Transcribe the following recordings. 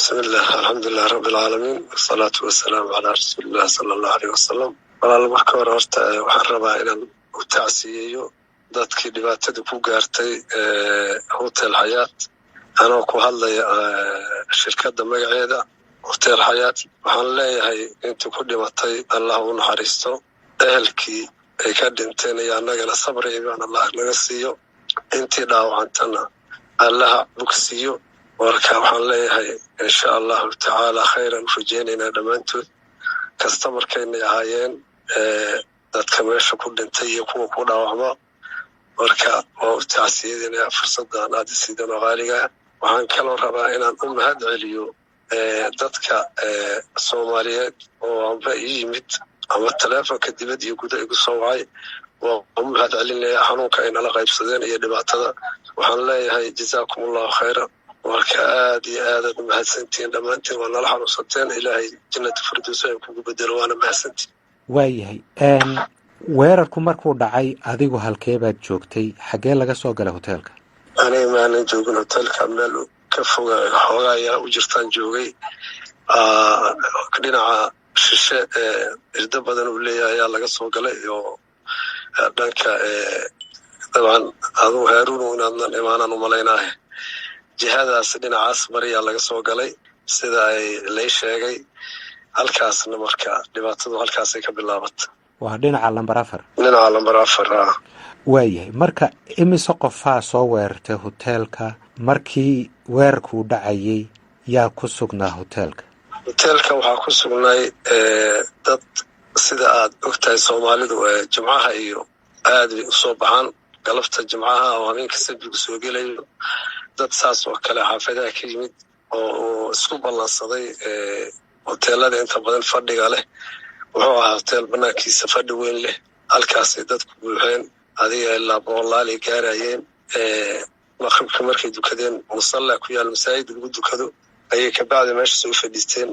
بسم الله الحمد لله رب العالمين والصلاة والسلام على رسول الله صلى الله عليه وسلم. walaal marka hore horta waxaan rabaa inaan u tacsiyeeyo dadkii dhibaatada ku gaartay Hotel Hayat anoo ku hadlaya shirkadda magaceeda Hotel Hayat. waxaan leeyahay intii ku dhimatay Allah u naxariisto, ehelkii ay ka dhinteen iyo annagana sabr iyo Allah naga siiyo, intii dhaawacantana Allah bogsiyo. warka waxaan leeyahay insha Allah ta'ala khayran fujeynina dhamaantood customerkeena ahaayeen dadka meesha ku dhintay iyo kuwa ku dhaawacma. warka oo taasiyadina fursadan aad sidoo qaaliga waxaan kaloo rabaa inaan u mahad celiyo dadka Soomaaliyeed oo amba yimid ama telefoonka dibadda iyo gudaha igu soo wacay oo mahad celinaya xanuunka ay nala qaybsadeen iyo dhibaatada. waxaan leeyahay jazaakumullahu khayran. warka aad iyo aad mahadsantiin dhamaantiin, waa nala xanuunsateen. ilaahay jannada firdawsa ay kugu bedelo, waana mahadsantiin. waayahay weerarku markuu dhacay adigu halkee baad joogtay? xagee laga soo galay hoteelka? aniga maanan joogin hoteelka, meel ka foga xoogaa ayaa u jirtaan joogay. dhinaca shishe irda badan uu leeyahay ayaa laga soo galay iyo dhanka dabcan aduu Haaruun inaadnan imaanaan u malaynahay jihadaas dhinacaas bariyaa laga soo galay sida ay lay sheegay. halkaasna marka dhibaatadu halkaasay ka bilaabatay. waa dhinaca lambar 4. dhinaca lambar 4. waayahay marka imise qofaa soo weerartay hoteelka markii weerarku dhacayay? yaa ku sugnaa hoteelka? hoteelka waxaa ku sugnay dad sida aad ogtahay Soomaalidu jimcaha iyo aad u soo baxaan galabta jimcaha oo habeenkii sabtiga soo gelayo. dad saas oo kale xaafadaha ka yimid oo isku ballansaday hoteelada inta badan fadhiga leh. wuxuu ahaa hotel banaankiisa fadhi weyn leh. halkaasay dadku buuxeen, adiga ilaa boqolaal ay gaarayeen. maqribka markay dukadeen musalla ku yaal masaajid lagu dukado ayay ka bacdi meesha soo fadhiisteen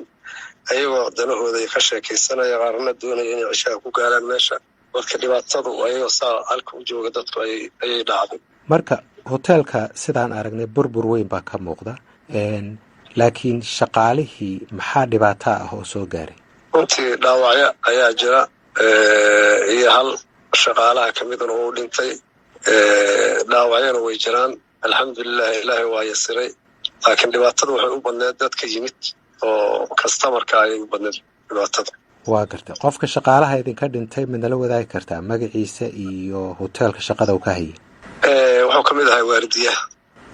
ayagoo danahooda ay ka sheekaysanaya, qaarna doonaya inay cishaa ku gaaraan meesha. marka dhibaatadu ayagoo saa halka u jooga dadku ayay dhacday. marka hoteelka sidaan aragnay burbur weyn baa ka muuqda, laakiin shaqaalihii maxaa dhibaato ah oo soo gaaray? runtii dhaawacyo ayaa jira iyo hal shaqaalaha ka midna uu dhintay. dhaawacyana way jiraan. alxamdulilah ilaahay waa yasiray, laakiin dhibaatada waxay u badneed dadka yimid oo customerka ayay u badneed dhibaatada. waa gartay. qofka shaqaalaha idinka dhintay ma nala wadaagi kartaa magaciisa iyo hoteelka shaqada uu ka hayay? wuxuu ka mid ahay waardiyaha.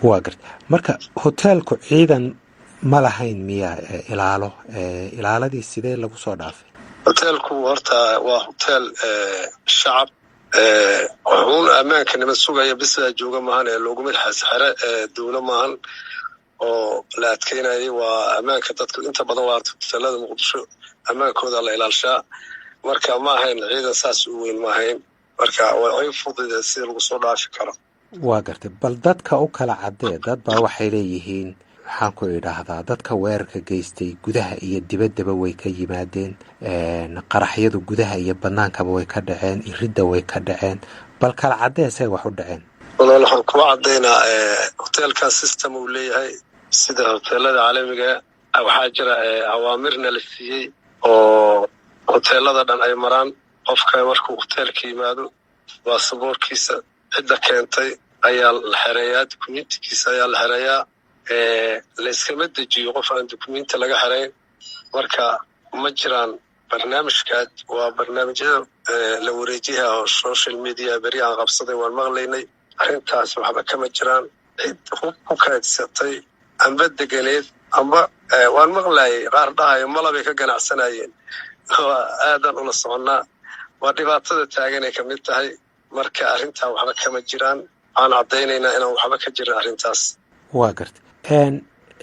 waa gartay. marka hoteelku ciidan ma lahayn miya ilaalo? ilaaladii sidee lagu soo dhaafay? hoteelku horta waa hotel shacab wuxuuna ammaanka nima sugaya bisaa jooga maahan ee looguma xasxare dowla maahan oo la adkeynayay. waa ammaanka dadku inta badan waa hoteelada Muqdisho ammaankooda la ilaalshaa. marka ma ahayn ciidan saas u weyn ma ahayn. marka way fududeed si lagu soo dhaafi karo. waa gartay. bal dadka u kala cadee. dad baa waxay leeyihiin waxaan ku idhaahdaa dadka weerarka geystay gudaha iyo dibaddaba way ka yimaadeen, qaraxyadu gudaha iyo bannaankaba way ka dhaceen, iridda way ka dhaceen. bal kala cadeesay wax u dhaceen? walaal waxaan kuwa caddaynaa hoteelka system uu leeyahay sida hoteelada caalamiga. waxaa jira awaamirna la siiyey oo hoteelada dhan ay maraan. qofka markuu hoteelka yimaado baasaboorkiisa cidda keentay ayaa la xereeyaa, dukumiintigiisa ayaa la xereeyaa. layskama dejiyo qof aan dukumiinti laga xerayn. marka ma jiraan barnaamijkaad waa barnaamijyada la wareejiyaha oo social media beri aan qabsaday waan maqlaynay. arrintaas waxba kama jiraan. cid ku kaadsatay amba deganeed amba waan maqlayay qaar dhahayo malabay ka ganacsanayeen. aadan ula soconnaa. waa dhibaatada taagan ay ka mid tahay. marka arrintaa waxba kama jiraan. waxaan caddaynaynaa inaan waxba ka jirin arrintaas. waa gartay.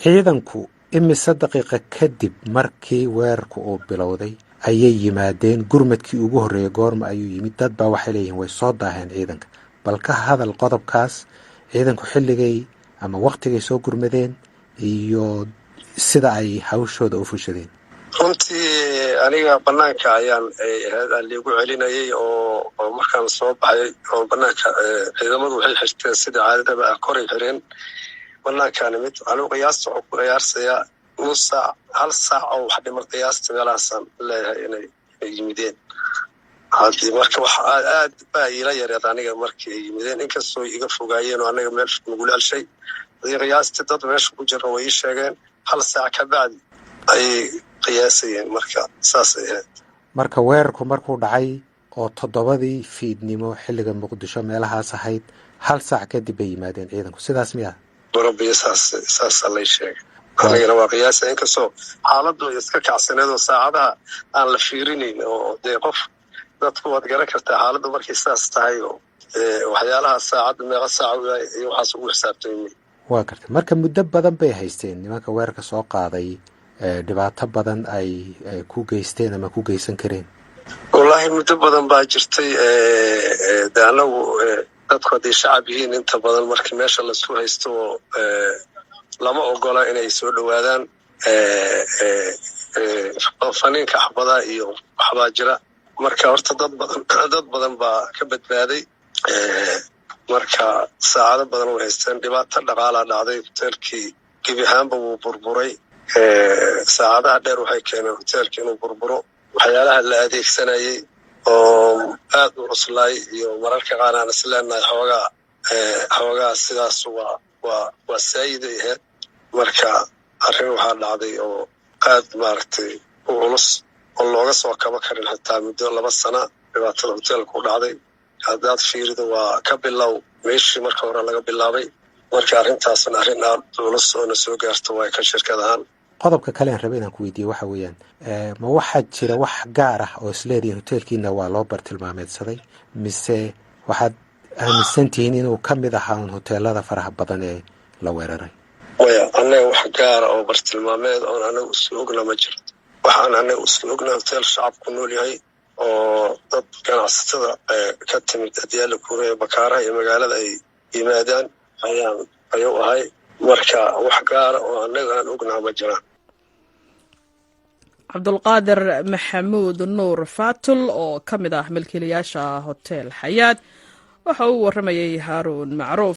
ciidanku imise daqiiqa kadib markii weerarku uu bilowday ayay yimaadeen? gurmadkii ugu horreeyay goorma ayuu yimid? dad baa waxay leeyihiin way soo daaheen ciidanka. bal ka hadal qodobkaas. ciidanku xilligay ama waktigay soo gurmadeen iyo sida ay hawshooda u fushadeen. runtii aniga banaanka ayaan liigu celinayay oo markaan soo baxay oo banaanka ciidamadu waxay xirteen sida caadadaba koray xireen. banaankaani mid anuu qiyaasta wuxuu ku qiyaarsayaa nus saac hal saac oo wax dhimar qiyaasta meelahaasaan leeyahay inay yimideen. haddii marka wax aad baa iila yareed aniga markii ay yimideen, inkastoo iga fogaayeen oo anaga meel nagula helshay. hadii qiyaastii dad meesha ku jira way ii sheegeen hal saac ka bacdi ayay qiyaasayeen. marka saasay ahayd. marka weerarku markuu dhacay oo 7 fiidnimo xilliga muqdisho meelahaas ahayd, hal saac kadib bay yimaadeen ciidanku, sidaas miya? borobiya saas lay sheegay. anigana waa qiyaasa, inkastoo xaaladdu iska kacsaneed oo saacadaha aan la fiirinayn oo dee qof dadku waad garan kartaa xaaladdu markay saas tahay oo waxyaalaha saacadda meeqa saac iyo waxaas ugu xisaabtamay. waa gartay. marka muddo badan bay haysteen nimanka weerarka soo qaaday, dhibaato badan ay ku geysteen ama ku geysan kareen? wallaahi muddo badan baa jirtay. de anagu dadku hadday shacab yihiin inta badan markii meesha laisku haysto lama ogola inay soo dhowaadaan. faniinka xabadaha iyo waxbaa jira. marka horta dad badan baa ka badbaaday. marka saacado badan way haysteen. dhibaato dhaqaalaa dhacday. hoteelkii gebi ahaanba wuu burburay. saacadaha dheer waxay keeneen hoteelka inuu burburo. waxyaalaha la adeegsanayay oo aad u cuslaay iyo mararka qaar aan isleenahay xoogaa sidaas waa saayiday ahayd. marka arrin waxaa dhacday oo aad maaragtay u culus oo looga soo kaba karin xitaa muddo 2 sana dhibaatada hoteelka u dhacday. haddaad fiirido waa ka bilow meeshii marka hore laga bilaabay. marka arrintaasna arrin aad culus oo na soo gaarto waa ka shirkad ahaan. qodobka kale aan rabay inaan ku weydiiyo waxa weeyaan, ma waxaa jira wax gaar ah oo isleedihiin hoteelkiina waa loo bartilmaameedsaday, mise waxaad aaminsan tihiin inuu ka mid ahaa hoteelada faraha badan ee la weeraray? maya, annaga wax gaara oo bartilmaameed oon anaga isla ogna ma jirto. waxaan anaga isla ogna hoteel shacabku nool yahay oo dad ganacsatada ka timid Adiyaala Kuure, Bakaaraha iyo magaalada ay yimaadaan ayuu ahay. marka wax gaara oo anaga aan ognaa ma jiraan. cabdulqaadir maxamuud nuur faatul oo ka mid ah milkiilayaasha hotel xayaat waxa uu waramayay haaruun macruuf.